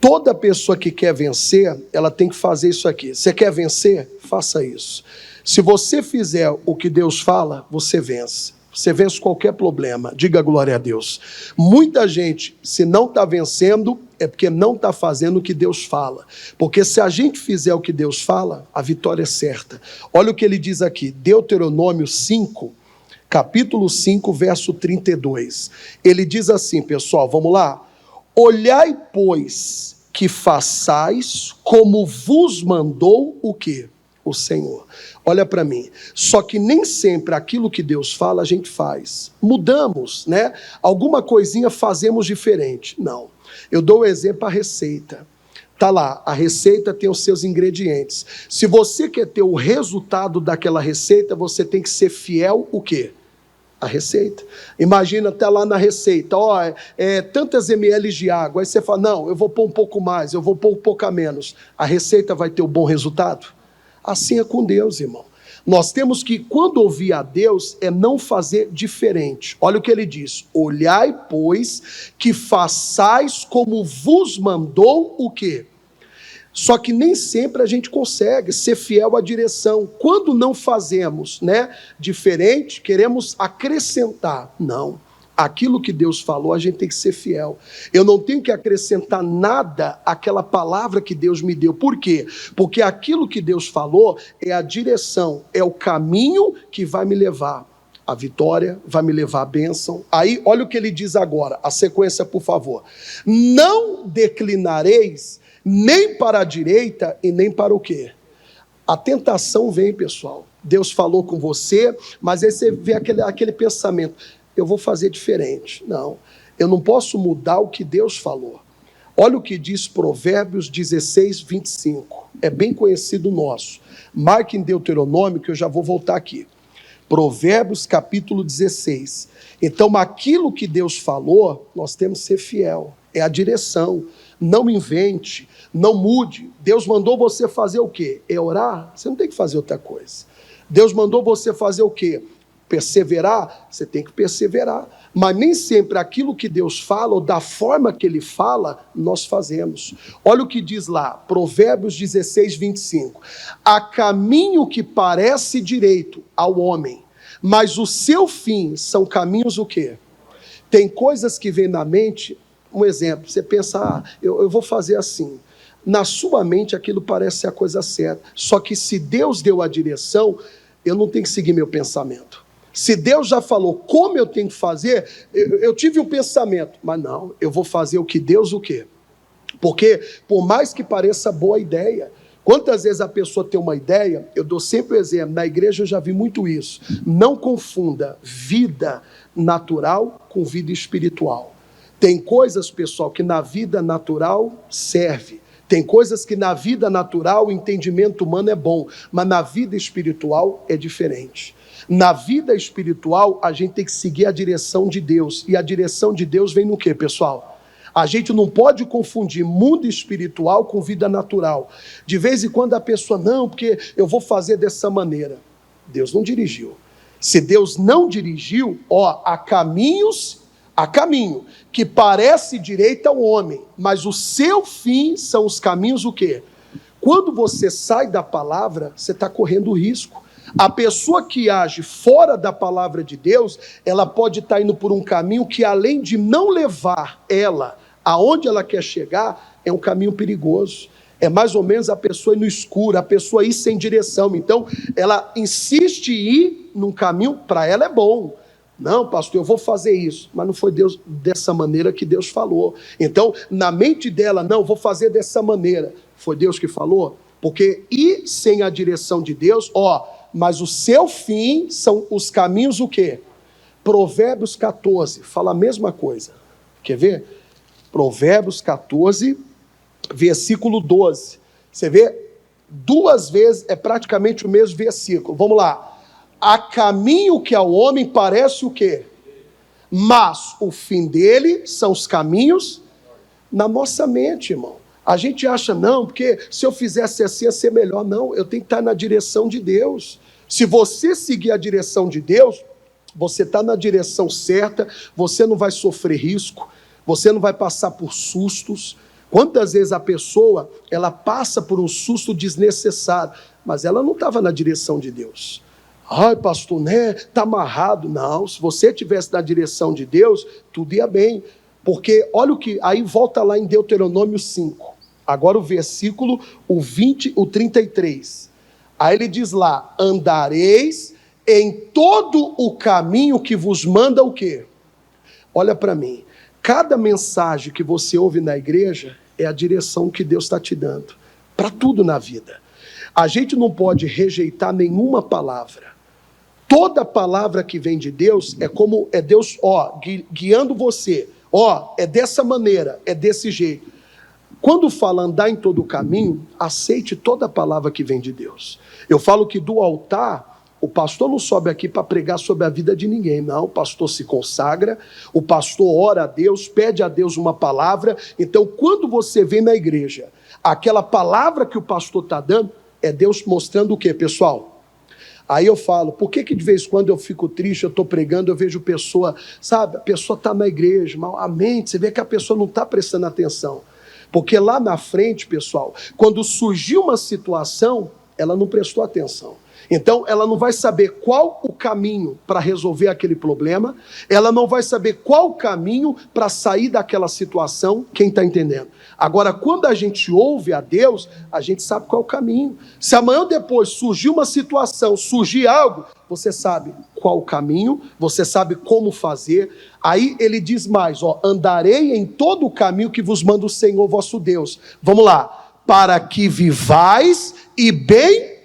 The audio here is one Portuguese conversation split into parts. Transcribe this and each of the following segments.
Toda pessoa que quer vencer, ela tem que fazer isso aqui. Você quer vencer? Faça isso. Se você fizer o que Deus fala, você vence. Você vence qualquer problema. Diga glória a Deus. Muita gente, se não está vencendo, é porque não está fazendo o que Deus fala. Porque se a gente fizer o que Deus fala, a vitória é certa. Olha o que ele diz aqui, Deuteronômio 5, capítulo 5, verso 32. Ele diz assim, pessoal, vamos lá? Olhai, pois, que façais como vos mandou o quê? O Senhor. Olha para mim. Só que nem sempre aquilo que Deus fala a gente faz. Mudamos, né? Alguma coisinha fazemos diferente. Não. Eu dou o exemplo, a receita. Tá lá, a receita tem os seus ingredientes. Se você quer ter o resultado daquela receita, você tem que ser fiel o quê? A receita. Imagina até lá na receita, tantas ml de água. Aí você fala, não, eu vou pôr um pouco mais, eu vou pôr um pouco a menos. A receita vai ter o bom resultado? Assim é com Deus, irmão. Nós temos que, quando ouvir a Deus, é não fazer diferente. Olha o que ele diz. Olhai, pois, que façais como vos mandou o quê? Só que nem sempre a gente consegue ser fiel à direção. Quando não fazemos, né, diferente, queremos acrescentar. Não. Aquilo que Deus falou, a gente tem que ser fiel. Eu não tenho que acrescentar nada àquela palavra que Deus me deu. Por quê? Porque aquilo que Deus falou é a direção, é o caminho que vai me levar à vitória, vai me levar à bênção. Aí, olha o que ele diz agora, a sequência, por favor. Não declinareis nem para a direita e nem para o quê? A tentação vem, pessoal. Deus falou com você, mas aí você vê aquele pensamento, eu vou fazer diferente. Não, eu não posso mudar o que Deus falou. Olha o que diz Provérbios 16, 25. É bem conhecido nosso. Marque em Deuteronômio, que eu já vou voltar aqui. Provérbios capítulo 16. Então, aquilo que Deus falou, nós temos que ser fiel. É a direção. Não invente, não mude. Deus mandou você fazer o quê? É orar? Você não tem que fazer outra coisa. Deus mandou você fazer o quê? Perseverar? Você tem que perseverar. Mas nem sempre aquilo que Deus fala, ou da forma que Ele fala, nós fazemos. Olha o que diz lá, Provérbios 16, 25. Há caminho que parece direito ao homem, mas o seu fim são caminhos o quê? Tem coisas que vêm na mente. Um exemplo, você pensa, eu vou fazer assim. Na sua mente aquilo parece ser a coisa certa. Só que se Deus deu a direção, eu não tenho que seguir meu pensamento. Se Deus já falou como eu tenho que fazer, eu tive um pensamento, mas não, eu vou fazer o que Deus o quê? Porque por mais que pareça boa ideia, quantas vezes a pessoa tem uma ideia, eu dou sempre o exemplo, na igreja eu já vi muito isso. Não confunda vida natural com vida espiritual. Tem coisas, pessoal, que na vida natural serve. Tem coisas que na vida natural o entendimento humano é bom, mas na vida espiritual é diferente. Na vida espiritual, a gente tem que seguir a direção de Deus. E a direção de Deus vem no quê, pessoal? A gente não pode confundir mundo espiritual com vida natural. De vez em quando a pessoa, não, porque eu vou fazer dessa maneira. Deus não dirigiu. Se Deus não dirigiu, há caminho que parece direito ao homem, mas o seu fim são os caminhos o quê? Quando você sai da palavra, você está correndo risco. A pessoa que age fora da palavra de Deus, ela pode estar indo por um caminho que, além de não levar ela aonde ela quer chegar, é um caminho perigoso. É mais ou menos a pessoa ir no escuro, a pessoa ir sem direção. Então, ela insiste em ir num caminho, para ela é bom. Não, pastor, eu vou fazer isso. Mas não foi Deus dessa maneira que Deus falou. Então, na mente dela, não, vou fazer dessa maneira. Foi Deus que falou? Porque ir sem a direção de Deus, mas o seu fim são os caminhos o quê? Provérbios 14, fala a mesma coisa. Quer ver? Provérbios 14, versículo 12. Você vê? 2 vezes, é praticamente o mesmo versículo. Vamos lá. Há caminho que ao homem parece o quê? Mas o fim dele são os caminhos na nossa mente, irmão. A gente acha, não, porque se eu fizesse assim ia ser melhor. Não, eu tenho que estar na direção de Deus. Se você seguir a direção de Deus, você está na direção certa, você não vai sofrer risco, você não vai passar por sustos, Quantas vezes a pessoa, ela passa por um susto desnecessário, mas ela não estava na direção de Deus. Ai, pastor, né? Está amarrado. Não, se você estivesse na direção de Deus, tudo ia bem. Porque olha o que, aí volta lá em Deuteronômio 5. Agora o versículo, o 20, o 33. Aí ele diz lá, andareis em todo o caminho que vos manda o quê? Olha para mim, cada mensagem que você ouve na igreja é a direção que Deus está te dando, para tudo na vida. A gente não pode rejeitar nenhuma palavra. Toda palavra que vem de Deus é como, é Deus, guiando você. É dessa maneira, é desse jeito. Quando fala andar em todo o caminho, aceite toda a palavra que vem de Deus. Eu falo que do altar, o pastor não sobe aqui para pregar sobre a vida de ninguém, não. O pastor se consagra, o pastor ora a Deus, pede a Deus uma palavra. Então, quando você vem na igreja, aquela palavra que o pastor está dando, é Deus mostrando o quê, pessoal? Aí eu falo, por que de vez em quando eu fico triste, eu estou pregando, eu vejo pessoa, sabe, a pessoa está na igreja, a mente, você vê que a pessoa não está prestando atenção. Porque lá na frente, pessoal, quando surgiu uma situação, ela não prestou atenção. Então, ela não vai saber qual o caminho para resolver aquele problema, ela não vai saber qual o caminho para sair daquela situação, quem está entendendo? Agora, quando a gente ouve a Deus, a gente sabe qual é o caminho. Se amanhã ou depois surgir uma situação, surgir algo, você sabe qual o caminho, você sabe como fazer. Aí ele diz mais, andarei em todo o caminho que vos manda o Senhor vosso Deus. Vamos lá, para que vivais e bem.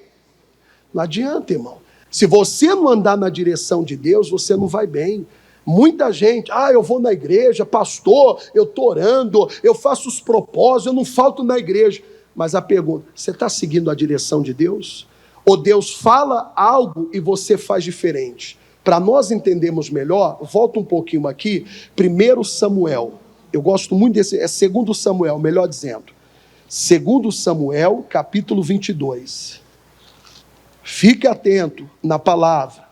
Não adianta, irmão. Se você não andar na direção de Deus, você não vai bem. Muita gente, eu vou na igreja, pastor, eu estou orando, eu faço os propósitos, eu não falto na igreja. Mas a pergunta, você está seguindo a direção de Deus? Ou Deus fala algo e você faz diferente? Para nós entendermos melhor, volta um pouquinho aqui, 1 Samuel. Eu gosto muito desse, é 2 Samuel, melhor dizendo. 2 Samuel, capítulo 22. Fique atento na palavra.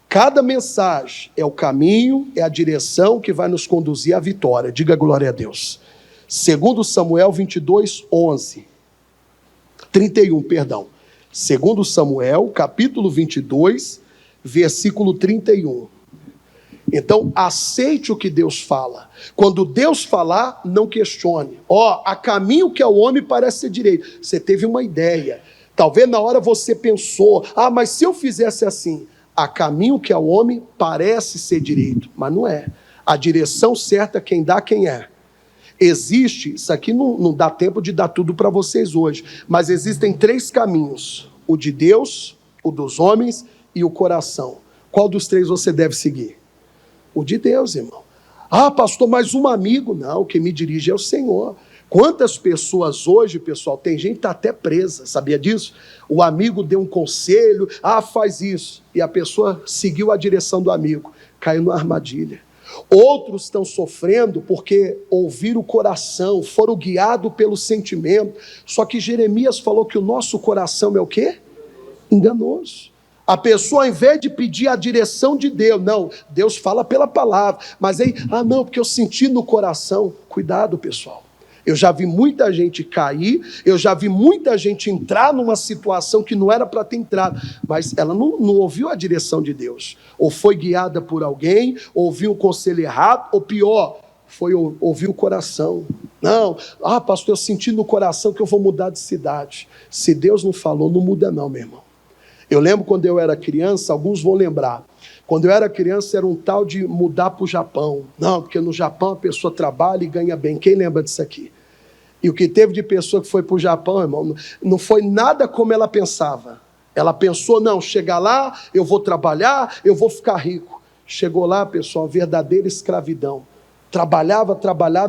Cada mensagem é o caminho, é a direção que vai nos conduzir à vitória. Diga glória a Deus. 2 Samuel 22, 11. 31, perdão. 2 Samuel, capítulo 22, versículo 31. Então, aceite o que Deus fala. Quando Deus falar, não questione. A caminho que ao homem parece ser direito. Você teve uma ideia. Talvez na hora você pensou, mas se eu fizesse assim, há caminho que ao homem parece ser direito, mas não é. A direção certa, quem dá, quem é. Existe, isso aqui não dá tempo de dar tudo para vocês hoje, mas existem 3 caminhos, o de Deus, o dos homens e o coração. Qual dos 3 você deve seguir? O de Deus, irmão. Pastor, mas um amigo? Não, quem me dirige é o Senhor. Quantas pessoas hoje, pessoal, tem gente que está até presa, sabia disso? O amigo deu um conselho, faz isso, e a pessoa seguiu a direção do amigo, caiu numa armadilha. Outros estão sofrendo porque ouviram o coração, foram guiados pelo sentimento, só que Jeremias falou que o nosso coração é o quê? Enganoso. A pessoa, ao invés de pedir a direção de Deus, não, Deus fala pela palavra, mas aí, não, porque eu senti no coração. Cuidado, pessoal. Eu já vi muita gente cair, eu já vi muita gente entrar numa situação que não era para ter entrado, mas ela não ouviu a direção de Deus. Ou foi guiada por alguém, ouviu um conselho errado, ou pior, foi ouvir o coração. Não, pastor, eu senti no coração que eu vou mudar de cidade. Se Deus não falou, não muda não, meu irmão. Eu lembro quando eu era criança, alguns vão lembrar, quando eu era criança era um tal de mudar para o Japão. Não, porque no Japão a pessoa trabalha e ganha bem. Quem lembra disso aqui? E o que teve de pessoa que foi para o Japão, irmão, não foi nada como ela pensava. Ela pensou, não, chegar lá, eu vou trabalhar, eu vou ficar rico. Chegou lá, pessoal, verdadeira escravidão. Trabalhava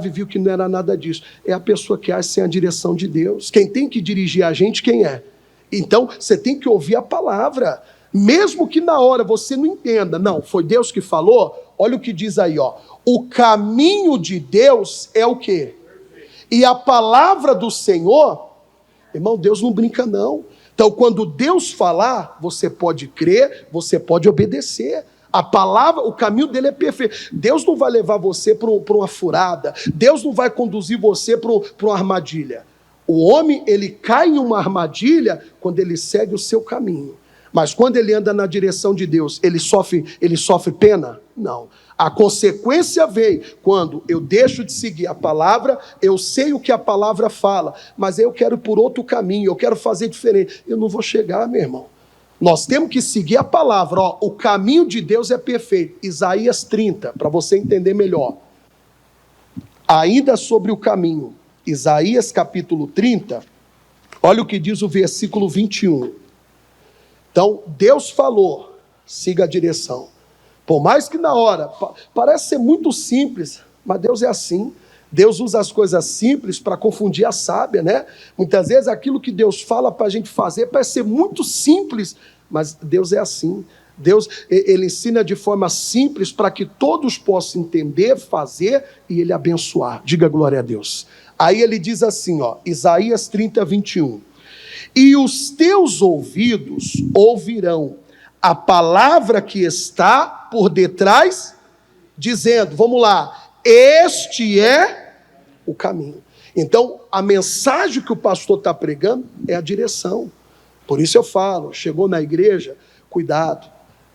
e viu que não era nada disso. É a pessoa que age sem a direção de Deus. Quem tem que dirigir a gente, quem é? Então, você tem que ouvir a palavra. Mesmo que na hora você não entenda, não, foi Deus que falou, olha o que diz aí, o caminho de Deus é o quê? E a palavra do Senhor, irmão, Deus não brinca não. Então, quando Deus falar, você pode crer, você pode obedecer. A palavra, o caminho dele é perfeito. Deus não vai levar você para uma furada. Deus não vai conduzir você para uma armadilha. O homem, ele cai em uma armadilha quando ele segue o seu caminho. Mas quando ele anda na direção de Deus, ele sofre pena? Não. A consequência vem quando eu deixo de seguir a palavra, eu sei o que a palavra fala, mas eu quero ir por outro caminho, eu quero fazer diferente. Eu não vou chegar, meu irmão. Nós temos que seguir a palavra. Ó, o caminho de Deus é perfeito. Isaías 30, para você entender melhor. Ainda sobre o caminho. Isaías capítulo 30, olha o que diz o versículo 21. Então, Deus falou, siga a direção. Por mais que na hora, parece ser muito simples, mas Deus é assim. Deus usa as coisas simples para confundir a sábia, né? Muitas vezes aquilo que Deus fala para a gente fazer parece ser muito simples, mas Deus é assim. Deus, ele ensina de forma simples para que todos possam entender, fazer e ele abençoar. Diga glória a Deus. Aí ele diz assim, ó, Isaías 30, 21. E os teus ouvidos ouvirão a palavra que está por detrás, dizendo, vamos lá, este é o caminho. Então, a mensagem que o pastor está pregando é a direção. Por isso eu falo, chegou na igreja, cuidado.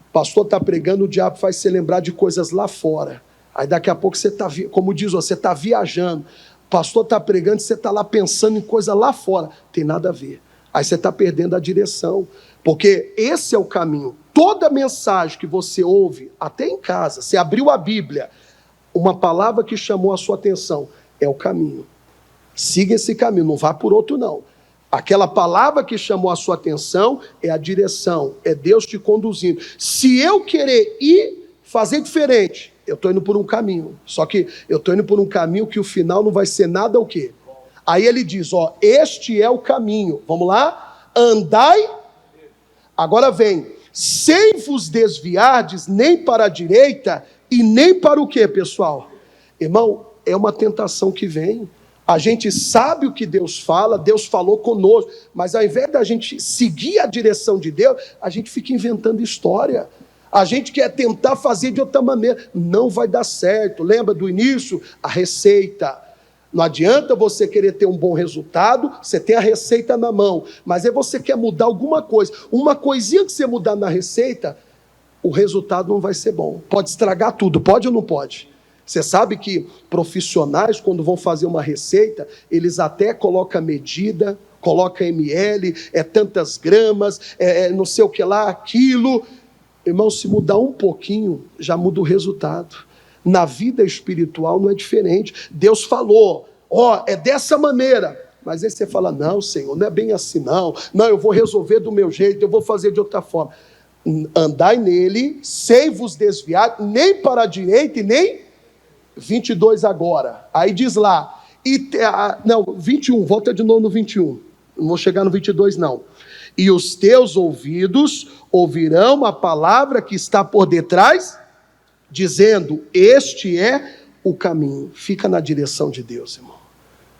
O pastor está pregando, o diabo faz você lembrar de coisas lá fora. Aí daqui a pouco você está, como diz, você está viajando. O pastor está pregando e você está lá pensando em coisa lá fora. Tem nada a ver. Aí você está perdendo a direção. Porque esse é o caminho. Toda mensagem que você ouve, até em casa, você abriu a Bíblia, uma palavra que chamou a sua atenção, é o caminho. Siga esse caminho, não vá por outro não. Aquela palavra que chamou a sua atenção é a direção, é Deus te conduzindo. Se eu querer ir fazer diferente, eu estou indo por um caminho. Só que eu estou indo por um caminho que o final não vai ser nada o quê? Aí ele diz, ó, este é o caminho. Vamos lá? Andai. Agora vem, sem vos desviardes nem para a direita e nem para o quê, pessoal? Irmão, é uma tentação que vem. A gente sabe o que Deus fala, Deus falou conosco, mas ao invés da gente seguir a direção de Deus, a gente fica inventando história. A gente quer tentar fazer de outra maneira. Não vai dar certo. Lembra do início? A receita. Não adianta você querer ter um bom resultado, você tem a receita na mão, mas aí você quer mudar alguma coisa. Uma coisinha que você mudar na receita, o resultado não vai ser bom. Pode estragar tudo, pode ou não pode? Você sabe que profissionais, quando vão fazer uma receita, eles até colocam medida, colocam ml, tantas gramas, não sei o que lá, aquilo. Irmão, se mudar um pouquinho, já muda o resultado. Na vida espiritual não é diferente. Deus falou, ó, é dessa maneira. Mas aí você fala, não, Senhor, não é bem assim não. Não, eu vou resolver do meu jeito, eu vou fazer de outra forma. Andai nele, sem vos desviar, nem para a direita e nem 22 agora. Aí diz lá, 21, volta de novo no 21. Não vou chegar no 22 não. E os teus ouvidos ouvirão a palavra que está por detrás, dizendo, este é o caminho. Fica na direção de Deus, irmão.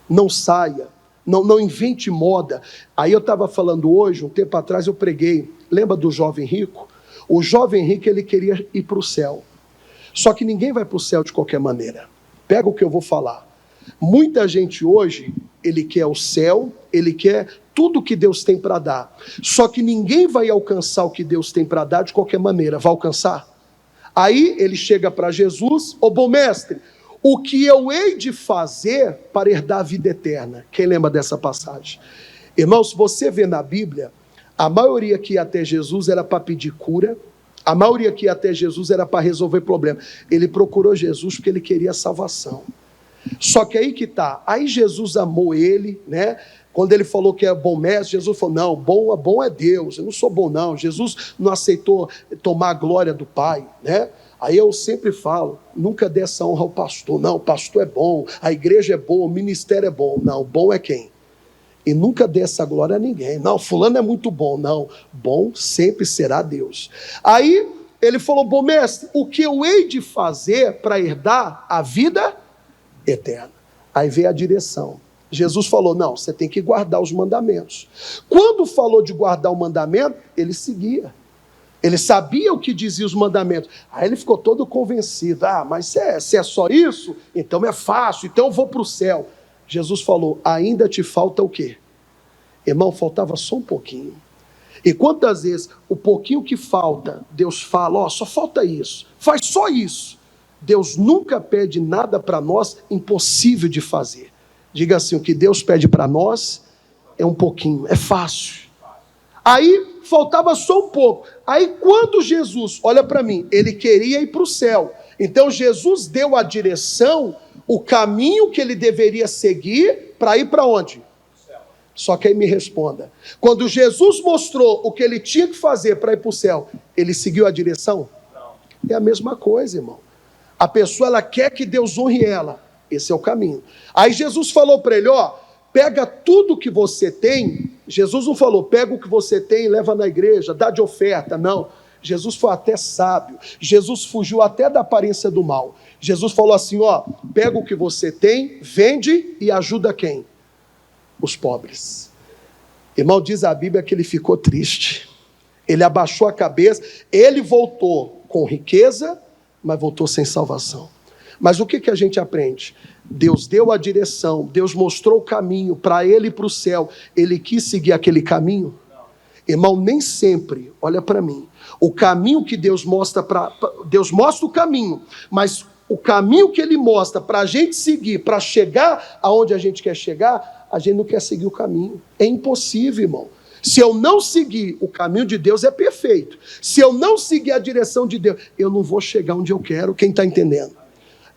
Não saia, não invente moda. Aí eu estava falando hoje, um tempo atrás eu preguei, lembra do jovem rico? O jovem rico, ele queria ir para o céu. Só que ninguém vai para o céu de qualquer maneira. Pega o que eu vou falar. Muita gente hoje, ele quer o céu, ele quer tudo que Deus tem para dar. Só que ninguém vai alcançar o que Deus tem para dar de qualquer maneira. Vai alcançar? Aí ele chega para Jesus, ô bom mestre, o que eu hei de fazer para herdar a vida eterna? Quem lembra dessa passagem? Irmão, se você vê na Bíblia, a maioria que ia até Jesus era para pedir cura, a maioria que ia até Jesus era para resolver problema. Ele procurou Jesus porque ele queria salvação. Só que aí que está, aí Jesus amou ele, né? Quando ele falou que é bom mestre, Jesus falou, não, bom é Deus, eu não sou bom não. Jesus não aceitou tomar a glória do Pai, né? Aí eu sempre falo, nunca dê essa honra ao pastor. Não, o pastor é bom, a igreja é boa, o ministério é bom. Não, bom é quem? E nunca dê essa glória a ninguém. Não, fulano é muito bom. Não, bom sempre será Deus. Aí ele falou, bom mestre, o que eu hei de fazer para herdar a vida eterna? Aí veio a direção. Jesus falou, não, você tem que guardar os mandamentos. Quando falou de guardar o mandamento, ele seguia. Ele sabia o que dizia os mandamentos. Aí ele ficou todo convencido. Mas se é só isso, então é fácil, então eu vou para o céu. Jesus falou, ainda te falta o quê? Irmão, faltava só um pouquinho. E quantas vezes o pouquinho que falta, Deus fala, só falta isso, faz só isso. Deus nunca pede nada para nós impossível de fazer. Diga assim, o que Deus pede para nós é um pouquinho, é fácil. Aí faltava só um pouco. Aí quando Jesus, olha para mim, ele queria ir para o céu. Então Jesus deu a direção, o caminho que ele deveria seguir para ir para onde? Só que aí me responda, quando Jesus mostrou o que ele tinha que fazer para ir para o céu, ele seguiu a direção? Não. É a mesma coisa, irmão. A pessoa, ela quer que Deus honre ela. Esse é o caminho. Aí Jesus falou para ele, pega tudo que você tem. Jesus não falou, pega o que você tem e leva na igreja, dá de oferta. Não. Jesus foi até sábio. Jesus fugiu até da aparência do mal. Jesus falou assim, pega o que você tem, vende e ajuda quem? Os pobres. Irmão, diz a Bíblia que ele ficou triste. Ele abaixou a cabeça, ele voltou com riqueza, mas voltou sem salvação. Mas o que a gente aprende? Deus deu a direção, Deus mostrou o caminho para ele ir para o céu. Ele quis seguir aquele caminho? Não. Irmão, nem sempre, olha para mim, o caminho que Deus mostra, Deus mostra o caminho, mas o caminho que ele mostra para a gente seguir, para chegar aonde a gente quer chegar, a gente não quer seguir o caminho. É impossível, irmão. Se eu não seguir o caminho de Deus, é perfeito. Se eu não seguir a direção de Deus, eu não vou chegar onde eu quero. Quem está entendendo?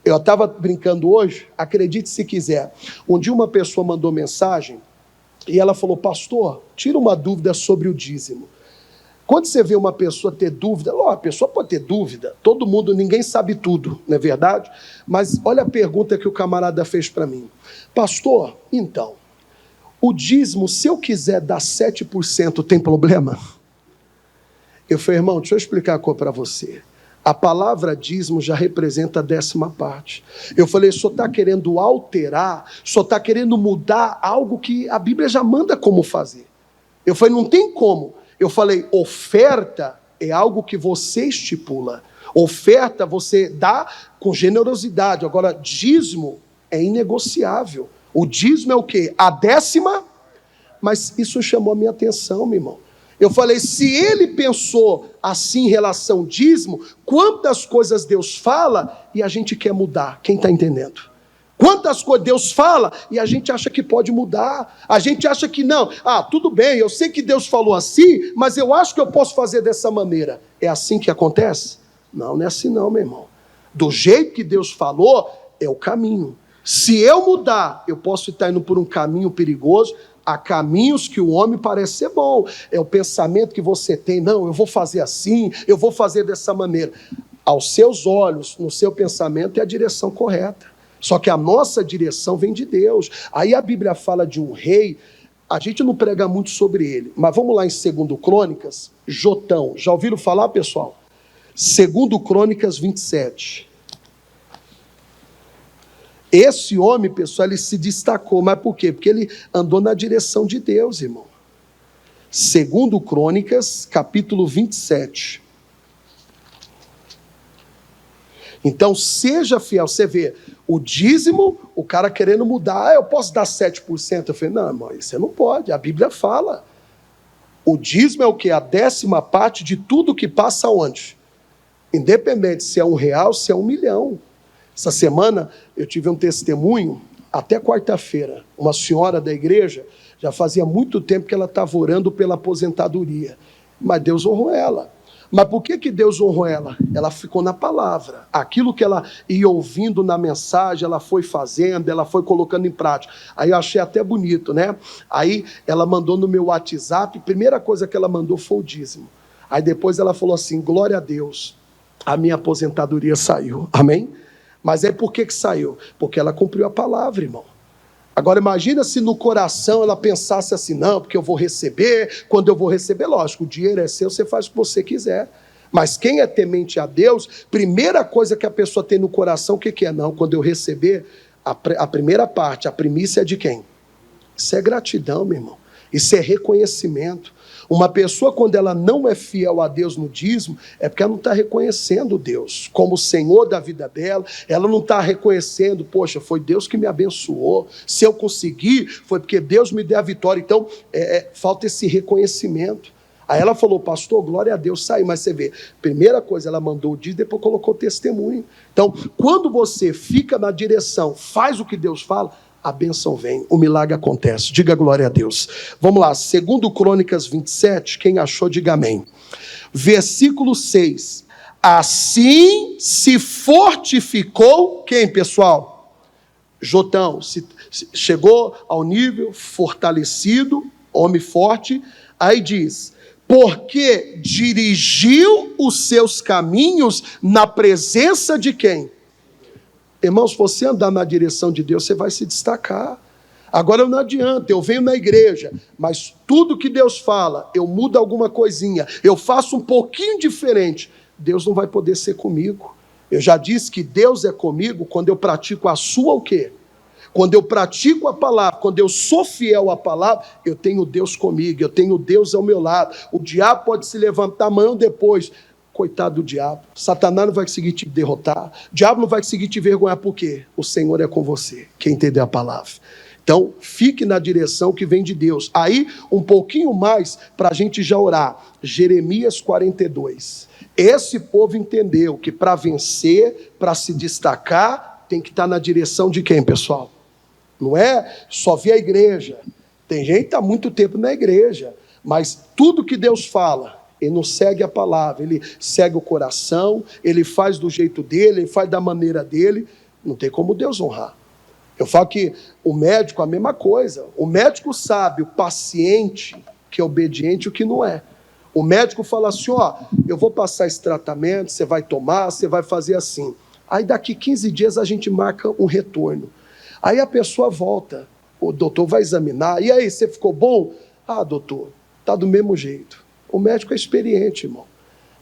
Eu estava brincando hoje, acredite se quiser. Um dia uma pessoa mandou mensagem e ela falou, pastor, tira uma dúvida sobre o dízimo. Quando você vê uma pessoa ter dúvida, a pessoa pode ter dúvida, todo mundo, ninguém sabe tudo, não é verdade? Mas olha a pergunta que o camarada fez para mim. Pastor, então, o dízimo, se eu quiser dar 7%, tem problema? Eu falei, irmão, deixa eu explicar uma coisa para você. A palavra dízimo já representa a 10ª parte. Eu falei, o senhor está querendo alterar, o senhor está querendo mudar algo que a Bíblia já manda como fazer. Eu falei, não tem como. Eu falei, oferta é algo que você estipula. Oferta você dá com generosidade. Agora, dízimo é inegociável. O dízimo é o quê? A 10ª? Mas isso chamou a minha atenção, meu irmão. Eu falei, se ele pensou assim em relação ao dízimo, quantas coisas Deus fala e a gente quer mudar? Quem está entendendo? Quantas coisas Deus fala e a gente acha que pode mudar? A gente acha que não. Tudo bem, eu sei que Deus falou assim, mas eu acho que eu posso fazer dessa maneira. É assim que acontece? Não, não é assim não, meu irmão. Do jeito que Deus falou, é o caminho. Se eu mudar, eu posso estar indo por um caminho perigoso. Há caminhos que o homem parece ser bom. É o pensamento que você tem. Não, eu vou fazer assim, eu vou fazer dessa maneira. Aos seus olhos, no seu pensamento, é a direção correta. Só que a nossa direção vem de Deus. Aí a Bíblia fala de um rei, a gente não prega muito sobre ele. Mas vamos lá em 2 Crônicas, Jotão. Já ouviram falar, pessoal? 2 Crônicas 27. Esse homem, pessoal, ele se destacou. Mas por quê? Porque ele andou na direção de Deus, irmão. 2 Crônicas, capítulo 27. Então, seja fiel. Você vê, o dízimo, o cara querendo mudar. Eu posso dar 7%? Eu falei, não, irmão, você não pode. A Bíblia fala. O dízimo é o quê? A 10ª parte de tudo que passa onde? Independente se é R$1, se é 1 milhão. Essa semana eu tive um testemunho, até quarta-feira, uma senhora da igreja, já fazia muito tempo que ela estava orando pela aposentadoria, mas Deus honrou ela. Mas por que Deus honrou ela? Ela ficou na palavra. Aquilo que ela ia ouvindo na mensagem, ela foi fazendo, ela foi colocando em prática. Aí eu achei até bonito, né? Aí ela mandou no meu WhatsApp, a primeira coisa que ela mandou foi o dízimo. Aí depois ela falou assim, glória a Deus, a minha aposentadoria saiu. Amém? Mas aí por que saiu? Porque ela cumpriu a palavra, irmão. Agora imagina se no coração ela pensasse assim, não, porque eu vou receber, quando eu vou receber, lógico, o dinheiro é seu, você faz o que você quiser. Mas quem é temente a Deus, primeira coisa que a pessoa tem no coração, o que é? Não, quando eu receber, a primeira parte, a primícia é de quem? Isso é gratidão, meu irmão. Isso é reconhecimento. Uma pessoa, quando ela não é fiel a Deus no dízimo, é porque ela não está reconhecendo Deus como o Senhor da vida dela. Ela não está reconhecendo, poxa, foi Deus que me abençoou. Se eu conseguir, foi porque Deus me deu a vitória. Então, falta esse reconhecimento. Aí ela falou, pastor, glória a Deus, saiu. Mas você vê, primeira coisa, ela mandou o dízimo, depois colocou o testemunho. Então, quando você fica na direção, faz o que Deus fala, a bênção vem, o milagre acontece. Diga glória a Deus. Vamos lá, 2 Crônicas 27, quem achou, diga amém. Versículo 6. Assim se fortificou, quem, pessoal? Jotão, chegou ao nível fortalecido, homem forte. Aí diz, porque dirigiu os seus caminhos na presença de quem? Irmãos, se você andar na direção de Deus, você vai se destacar. Agora não adianta, eu venho na igreja, mas tudo que Deus fala, eu mudo alguma coisinha, eu faço um pouquinho diferente, Deus não vai poder ser comigo. Eu já disse que Deus é comigo quando eu pratico a sua o quê? Quando eu pratico a palavra, quando eu sou fiel à palavra, eu tenho Deus comigo, eu tenho Deus ao meu lado. O diabo pode se levantar amanhã ou depois. Coitado do diabo. Satanás não vai conseguir te derrotar. O diabo não vai conseguir te envergonhar. Por quê? O Senhor é com você. Quem entender a palavra. Então, fique na direção que vem de Deus. Aí, um pouquinho mais para a gente já orar. Jeremias 42. Esse povo entendeu que para vencer, para se destacar, tem que estar na direção de quem, pessoal? Não é só vir a igreja. Tem gente que está há muito tempo na igreja. Mas tudo que Deus fala, ele não segue a palavra, ele segue o coração, ele faz do jeito dele, ele faz da maneira dele, não tem como Deus honrar. Eu falo que o médico, a mesma coisa, o médico sabe o paciente que é obediente e o que não é. O médico fala assim, ó, eu vou passar esse tratamento, você vai tomar, você vai fazer assim. Aí daqui 15 dias a gente marca um retorno. Aí a pessoa volta, o doutor vai examinar, e aí, você ficou bom? Ah, doutor, tá do mesmo jeito. O médico é experiente, irmão.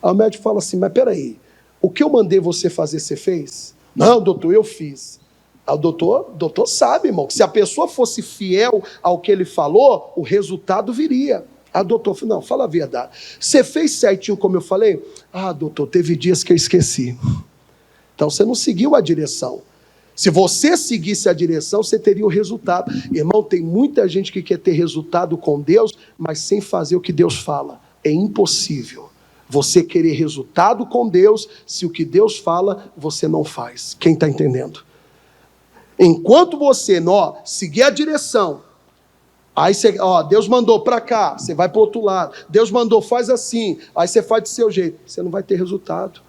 Aí o médico fala assim, mas peraí, o que eu mandei você fazer, você fez? Não, doutor, eu fiz. Aí o doutor sabe, irmão, que se a pessoa fosse fiel ao que ele falou, o resultado viria. Aí o doutor falou, não, fala a verdade. Você fez certinho como eu falei? Ah, doutor, teve dias que eu esqueci. Então você não seguiu a direção. Se você seguisse a direção, você teria o resultado. Irmão, tem muita gente que quer ter resultado com Deus, mas sem fazer o que Deus fala. É impossível você querer resultado com Deus se o que Deus fala você não faz. Quem está entendendo? Enquanto você não seguir a direção, aí você, Deus mandou para cá, você vai para o outro lado. Deus mandou, faz assim, aí você faz do seu jeito. Você não vai ter resultado.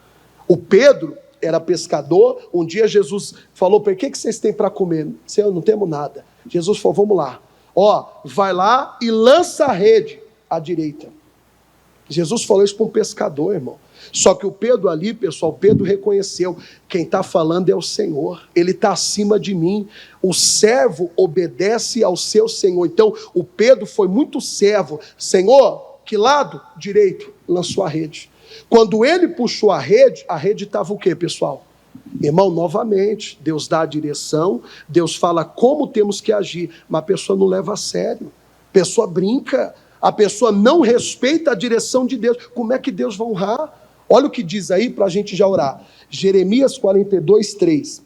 O Pedro era pescador. Um dia Jesus falou para ele, o que vocês têm para comer? Senhor, não temos nada. Jesus falou, vamos lá. Vai lá e lança a rede à direita. Jesus falou isso para um pescador, irmão. Só que o Pedro ali, pessoal, Pedro reconheceu, quem está falando é o Senhor, ele está acima de mim, o servo obedece ao seu Senhor. Então, o Pedro foi muito servo. Senhor, que lado? Direito, lançou a rede. Quando ele puxou a rede estava o quê, pessoal? Irmão, novamente, Deus dá a direção, Deus fala como temos que agir, mas a pessoa não leva a sério, a pessoa brinca, a pessoa não respeita a direção de Deus. Como é que Deus vai honrar? Olha o que diz aí para a gente já orar. Jeremias 42, 3.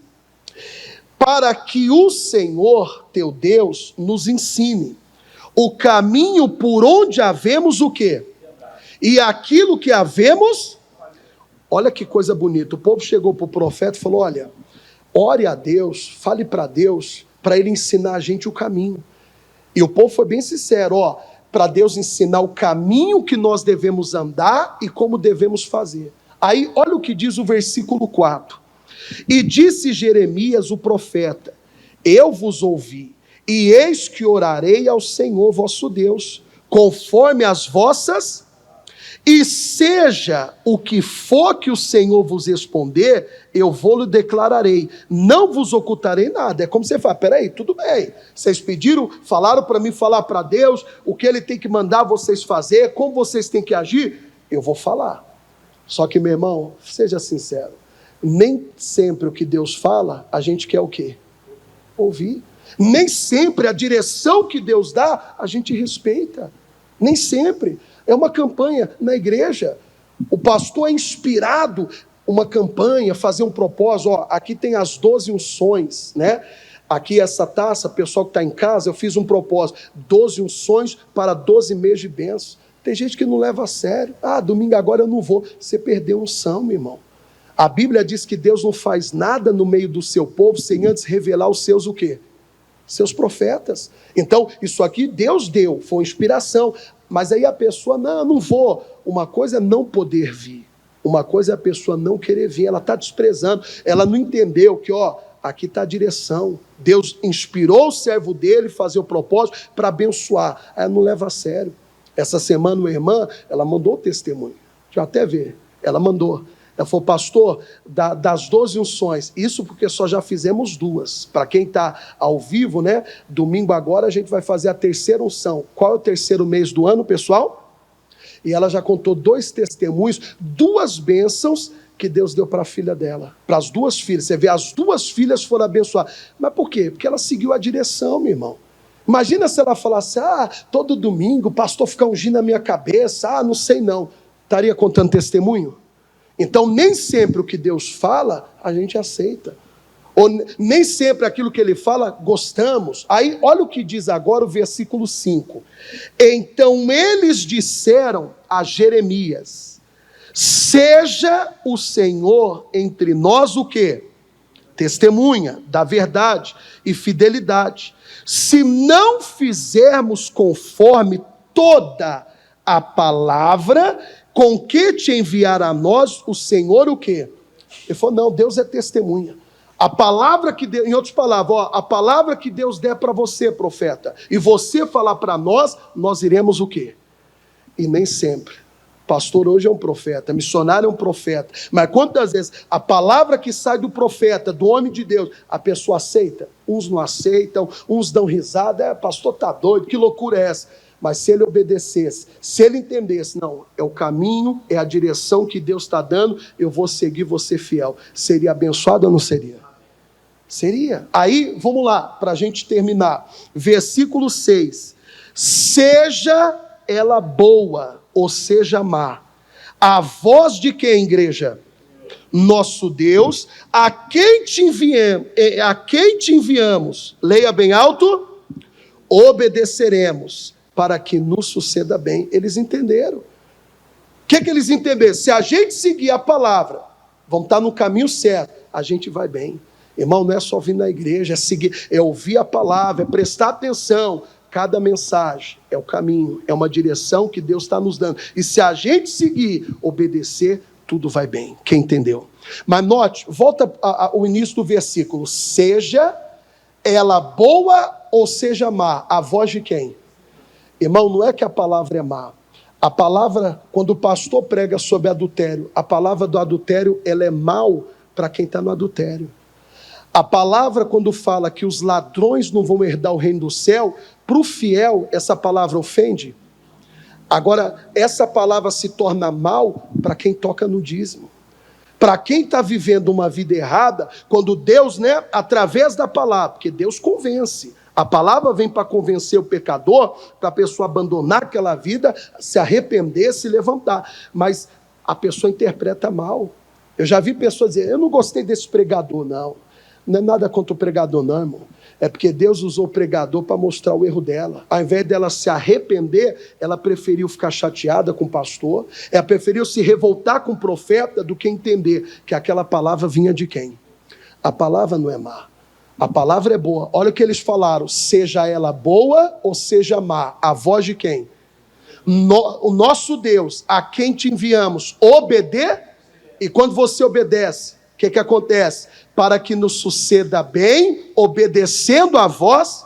Para que o Senhor, teu Deus, nos ensine o caminho por onde havemos o quê? E aquilo que havemos... Olha que coisa bonita. O povo chegou para o profeta e falou, olha, ore a Deus, fale para Deus, para ele ensinar a gente o caminho. E o povo foi bem sincero, para Deus ensinar o caminho que nós devemos andar e como devemos fazer. Aí, olha o que diz o versículo 4. E disse Jeremias, o profeta, eu vos ouvi, e eis que orarei ao Senhor vosso Deus, conforme as vossas... E seja o que for que o Senhor vos responder, eu vou-lhe declararei. Não vos ocultarei nada. É como você fala, peraí, tudo bem. Vocês pediram, falaram para mim falar para Deus, o que Ele tem que mandar vocês fazer, como vocês têm que agir, eu vou falar. Só que, meu irmão, seja sincero, nem sempre o que Deus fala, a gente quer o quê? Ouvir. Nem sempre a direção que Deus dá, a gente respeita. Nem sempre. É uma campanha na igreja. O pastor é inspirado, uma campanha, fazer um propósito. Ó, aqui tem as 12 unções, né? Aqui essa taça, pessoal que está em casa, eu fiz um propósito. 12 unções para 12 meses de bênção. Tem gente que não leva a sério. Ah, domingo agora eu não vou. Você perdeu unção, meu irmão. A Bíblia diz que Deus não faz nada no meio do seu povo sem antes revelar os seus o quê? Seus profetas. Então, isso aqui Deus deu, foi uma inspiração. Mas aí a pessoa, não, eu não vou. Uma coisa é não poder vir. Uma coisa é a pessoa não querer vir. Ela está desprezando. Ela não entendeu que, ó, aqui está a direção. Deus inspirou o servo dele fazer o propósito para abençoar. Aí ela não leva a sério. Essa semana, uma irmã, ela mandou o testemunho. Deixa eu até ver. Ela mandou. Ela falou, pastor, das 12 unções, isso porque só já fizemos 2. Para quem está ao vivo, né? Domingo agora a gente vai fazer a terceira unção. Qual é o terceiro mês do ano, pessoal? E ela já contou 2 testemunhos, 2 bênçãos que Deus deu para a filha dela. Para as 2 filhas. Você vê, as 2 filhas foram abençoadas. Mas por quê? Porque ela seguiu a direção, meu irmão. Imagina se ela falasse, todo domingo o pastor fica ungindo a minha cabeça, não sei não. Estaria contando testemunho? Então, nem sempre o que Deus fala, a gente aceita. Ou nem sempre aquilo que ele fala, gostamos. Aí, olha o que diz agora o versículo 5. Então eles disseram a Jeremias, seja o Senhor entre nós o quê? Testemunha da verdade e fidelidade. Se não fizermos conforme toda a palavra com que te enviar a nós o Senhor o quê? Ele falou, não, Deus é testemunha. A palavra que Deus, em outras palavras, a palavra que Deus der para você, profeta, e você falar para nós, nós iremos o quê? E nem sempre. Pastor hoje é um profeta, missionário é um profeta, mas quantas vezes a palavra que sai do profeta, do homem de Deus, a pessoa aceita? Uns não aceitam, uns dão risada, pastor está doido, que loucura é essa? Mas se ele obedecesse, se ele entendesse, não, é o caminho, é a direção que Deus está dando, eu vou seguir, vou ser fiel. Seria abençoado ou não seria? Seria. Aí, vamos lá, para a gente terminar. Versículo 6. Seja ela boa, ou seja má. A voz de quem, igreja? Nosso Deus, a quem te enviamos, leia bem alto, obedeceremos, para que nos suceda bem. Eles entenderam. O que eles entenderam? Se a gente seguir a palavra, vamos estar no caminho certo, a gente vai bem. Irmão, não é só vir na igreja, é seguir, é ouvir a palavra, é prestar atenção. Cada mensagem é o caminho, é uma direção que Deus está nos dando. E se a gente seguir, obedecer, tudo vai bem. Quem entendeu? Mas note, volta ao início do versículo. Seja ela boa ou seja má. A voz de quem? Irmão, não é que a palavra é má. A palavra, quando o pastor prega sobre adultério, a palavra do adultério, ela é mal para quem está no adultério. A palavra, quando fala que os ladrões não vão herdar o reino do céu, para o fiel, essa palavra ofende. Agora, essa palavra se torna mal para quem toca no dízimo. Para quem está vivendo uma vida errada, quando Deus, através da palavra, porque Deus convence. A palavra vem para convencer o pecador, para a pessoa abandonar aquela vida, se arrepender, se levantar. Mas a pessoa interpreta mal. Eu já vi pessoas dizer, eu não gostei desse pregador, não. Não é nada contra o pregador, não, irmão. É porque Deus usou o pregador para mostrar o erro dela. Ao invés dela se arrepender, ela preferiu ficar chateada com o pastor, ela preferiu se revoltar com o profeta do que entender que aquela palavra vinha de quem? A palavra não é má. A palavra é boa. Olha o que eles falaram. Seja ela boa ou seja má. A voz de quem? O nosso Deus, a quem te enviamos, e quando você obedece, o que acontece? Para que nos suceda bem, obedecendo a voz,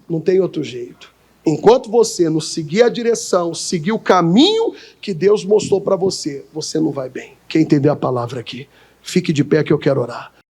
não tem outro jeito. Enquanto você não seguir a direção, seguir o caminho que Deus mostrou para você, você não vai bem. Quem entendeu a palavra aqui? Fique de pé que eu quero orar.